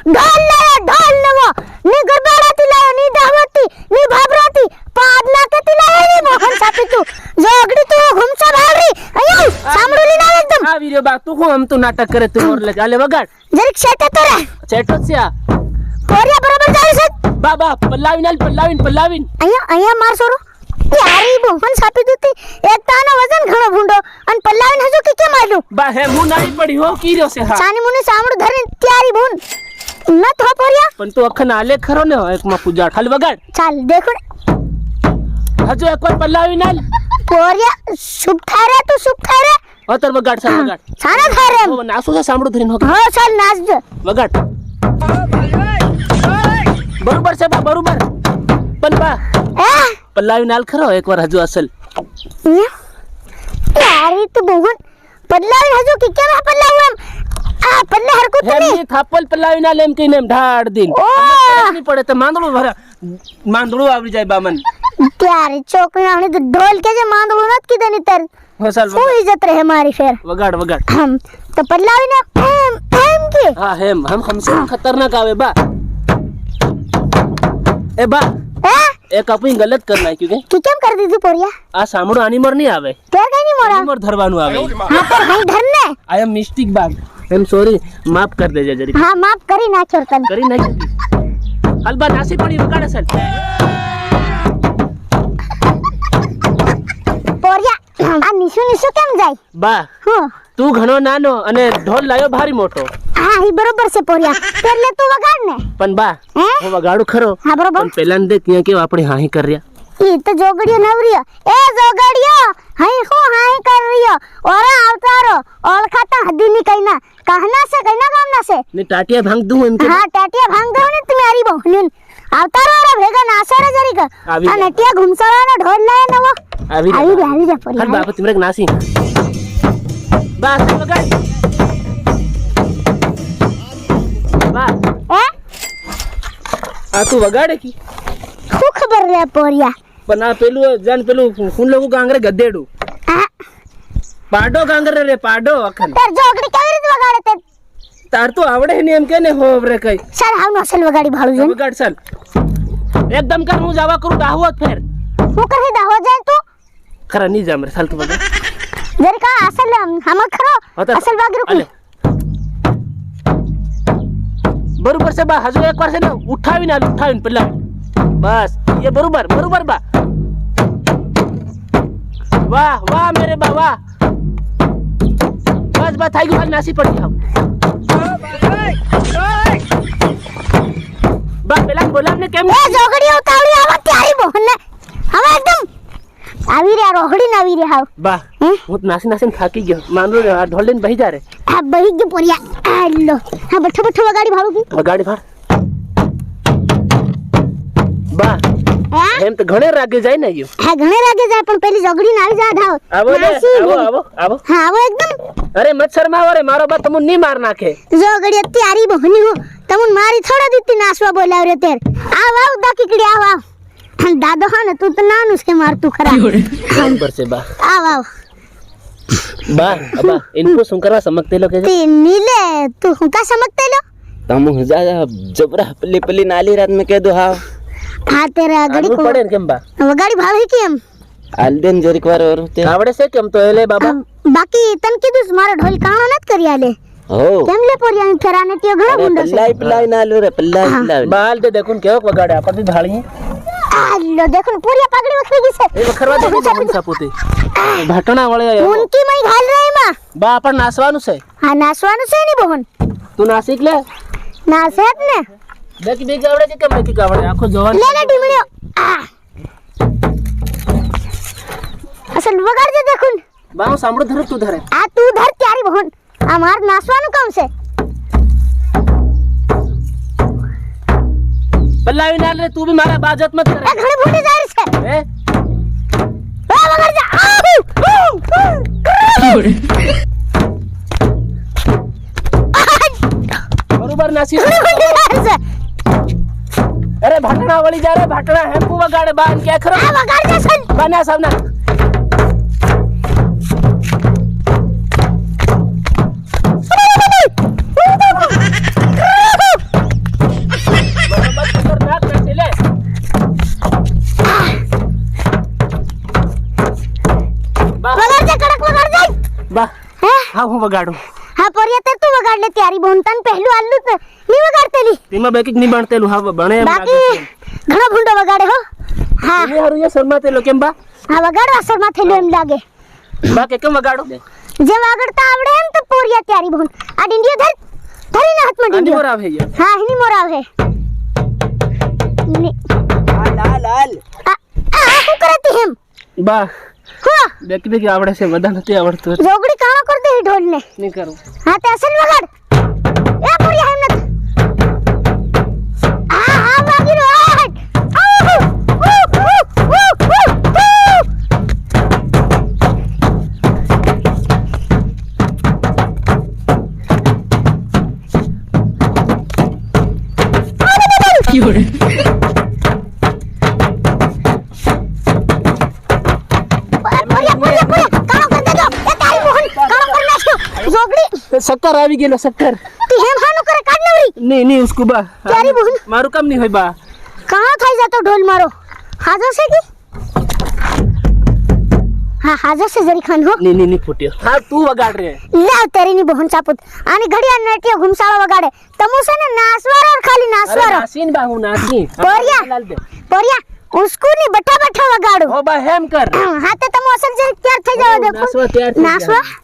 ढोल लाया ढोल नवो नी गरबाडाती लाया नी दावती नी भाबराती पादना कती लाया नी मोहन सापी तू जोगडी तू घुमसा भारी अयो सामडुली ना एकदम જરીક શેટે તો રે ચેટો છે આ કોરિયા બરોબર જાય છે બા પલ્લાવીન અહીંયા માર સોરો યારી મોહન સાપી દુતી એક તાનો વજન ઘણો ભૂંડો અને પલ્લાવીન હજુ કે કેમ આલ્યું બા હે હું નાઈ પડી હો કીર્યો છે હા સાની મુની સામડું ધરીને ત્યારી ભૂન ન થો પોરિયા પણ તું અખન આલે ખરો ને એક માં પૂજા ખાલી વગાડ ચાલ દેખો હજુ એક વાર પલ્લાવીન આલ પોરિયા શુભ થાય રે તું શુભ થાય રે અતર વગાડ સા વગાડ સારા થાય રે ઓ નાસુ છે સાંભળું ધરીને હો હા ચાલ નાચજો વગાડ બરોબર છે બા બરોબર પણ બા પલ્લાવીન આલ ખરો એક વાર હજુ અસલ યારી તું મોહન પલ્લાવીન હજુ કે કેમ પલ્લાવ એમ આ પલ્લે હરકું હે તને ની થાપલ પલ્લાવીન આલ એમ કઈને એમ ઢાડ દીન ઓ ની પડે તો માંદળું આવી જાય બામન ત્યારે છોકરી આને તો ઢોલ કે જે માંદળું નત કીધે ની તર હસલ શું ઇજ્જત રહે મારી ફેર વગાડ તો પલ્લાવીને એમ કે હા હેમ हमसे खतरनाक आवे बा ए बा एक अपनी गलत करना है क्योंकि कि केम कर दीदी पोरिया आ सामड़ो आनीमर नहीं आवे क्या कहीं नहीं मोरा आनीमर धरवानु आवे हां पर हम धरने आई एम मिस्टेक बा आई एम सॉरी माफ कर दे जरी हां माफ करी ना छोरतन करी नहीं हलबा नासी पड़ी वगाड़े सल પોરિયા આ નિશુ કેમ જાય બા હું તું ઘણો નાનો અને ઢોલ લાયો ભારી મોટો હા ઈ બરોબર છે પોરિયા એટલે તું વગાડ ને પણ બા હું વગાડું ખરો હા બરોબર પણ પહેલા ને દેખ કે આપણે હાહી कर રહ્યા ઈ તો જોગડીયો નવરીયો એ જોગડીયો હઈ હું હાઈ कर रहियो ઓરા આવતારો ઓળખાતા હદી ની કઈના કહના से કઈના કામના से ને ટાટિયા ભાંગ દઉં એમ કે હા ટાટિયા ભાંગ દો ને તમારી બહુન આવતારો રે ભેગા નાસોરે જરીક આવી આ નટિયા ઘુમસાવાનો ઢોલ લાય નવો આવી રે પોરિયા હલ બાપ તિમરે નાસી બા વગાડ બા એ આ તું વગાડે કી શું ખબર રે પોરિયા પણ આ પેલું જાન પેલું ફૂન લોકો ગાંગરે ગધેડું પાડો ગાંગરે રે પાડો અખન તાર જોગડી કેવી રીતે વગાડે તે તાર તો આવડે ને એમ કે ને હો રે કઈ સર હાવ અસલ વગાડી ભાળું છે વગાડ ચાલ એકદમ કર હું જાવા કરું દાહોદ ફેર હું કરી દાહો જાય તું ખરા ની જામ રે ચાલ તું વગાડ જરી કા અસલ હમ ખરો અસલ વાગી રૂક બરોબર છે બા હજુ એક વાર છે ને ઉઠાવીને પેલા બસ ये बरोबर बा वाह मेरे बा वाह बस बात थाई गई नासी पड़ी हम बा पेला बोला हमने केम ए जोगड़ी उतावड़ी आवा त्यारी मोहन ने हम एकदम આવી રે રોહડી ના આવી રે હાવ બા હું નાસી થાકી ગયો માનરો ઢોલ લઈને બહી જા રે આ બહી ગયો પોરિયા આલો હા બઠો વગાડી ભાળું કી વગાડી ભાળ બા એમ તો ઘણે રાગે જાય ને યો હા ઘણે રાગે જાય પણ પેલી જોગડી ના આવી જા ધાવ આવો હા આવો એકદમ અરે મચ્છર માં રે મારો બા તમુન ની માર નાખે જોગડી ત્યારી બહની હો તમુન મારી થોડા દીતી નાસવા બોલાવ રે તેર આવ દાકીકડી આવ दादो हाँ तू तो नान उसके मार तू खरा पर से बा आव बा अबा इनको सुनकरवा समझते लो के ते नीले तू हुका समझते लो तम जा जबरा पल्ली नाली रात में कह दो हाँ तेरा गड़ी को पड़े केम बा गाड़ी भाड़ है केम आलदेन जरीक वार और होते आवड़े से केम तो एले बाबा बाकी तन की दुस मारो ढोल काणो नत करी आले हो केम ले पोरिया फेराने टियो घणो गुंडो से पल्लाई नालो रे पल्लाई बाल दे देखुन केव वगाड़े आपन भी भाळी आलो देखो पूरी पगड़ी उठई गई से ए खरवा दे मन सापोते भाटना वाले उनकी मई घाल रही मां बा अपन नासवानु से हां नासवानु से नहीं बहन तू नासिक ले नासेत ने देख बे गावड़े के कम की गावड़े आखो जवान ले ले डिमड़ियो असल वगाड़ दे देखुन बाऊ सामड़ो धर तू धरे आ तू धर त्यारी बहन हमार नासवानु काम से पल्लावी नाल रे तू भी मारा बाजत मत करे ए घणे भूटे जा रे छे ए वगाड़ जा बरोबर नासी अरे भाटना वाली जा रे भाटना है तू वगाड़े बान क्या करो वगाड़ जा सन बना सब ना હા હું વગાડું હા પોરિયા તે તું વગાડ લે તારી બોન તન પહેલું આલ્લું જ ની વગાડતેલી તેમાં બેકિક નહીં બાણતેલું હા બણે એમ બાકી ઘણો ભૂંડો વગાડે હો હા લાગે હારું એ શરમાતેલો કેમ બા હા વગાડવા અસરમાં થયેલું એમ લાગે બા કે કેમ વગાડો જે વાગડતા આવડે એમ તો પોરિયા તારી બોન આ ડીંડિયો ધરીને હાથમાં આની ડીંડિયો મોર આવે યાર હા એની મોર આવે ની લાલ આ શું કરતી હેમ બા હા બેકી આવડે છે બધા નથી આવડતું જોગડી કાણો કર દે ઢોલ ને નહીં કરું હા તે અસલ વગાડ એ પોરિયા હેમ નત હા વાગી રો શક્કર આવી ગયેલો શક્કર નહીં ઉસકુ બા તારી બહુ મારું કામ નહીં હોય બા कहाँ खाई जातो ढोल मारो हाजो से की हाँ हाजो से जरी खान हो નહીં ફૂટ્યો હા તું વગાડ રે ला तेरी नी बहन चापुत आनी घड़िया नटिया घुमसाळो वगाड़े तमु से ने नासवारो और खाली અરે नासवारो નાસીન બા હું નાસી पोरिया લાલ દે पोरिया उसको नी बठा बठा वगाड़ो હો બા હેમ કર हाँ ते तमु असल जे तैयार થઈ जाओ देखो નાસવા તૈયાર થઈ नासवा જાવ.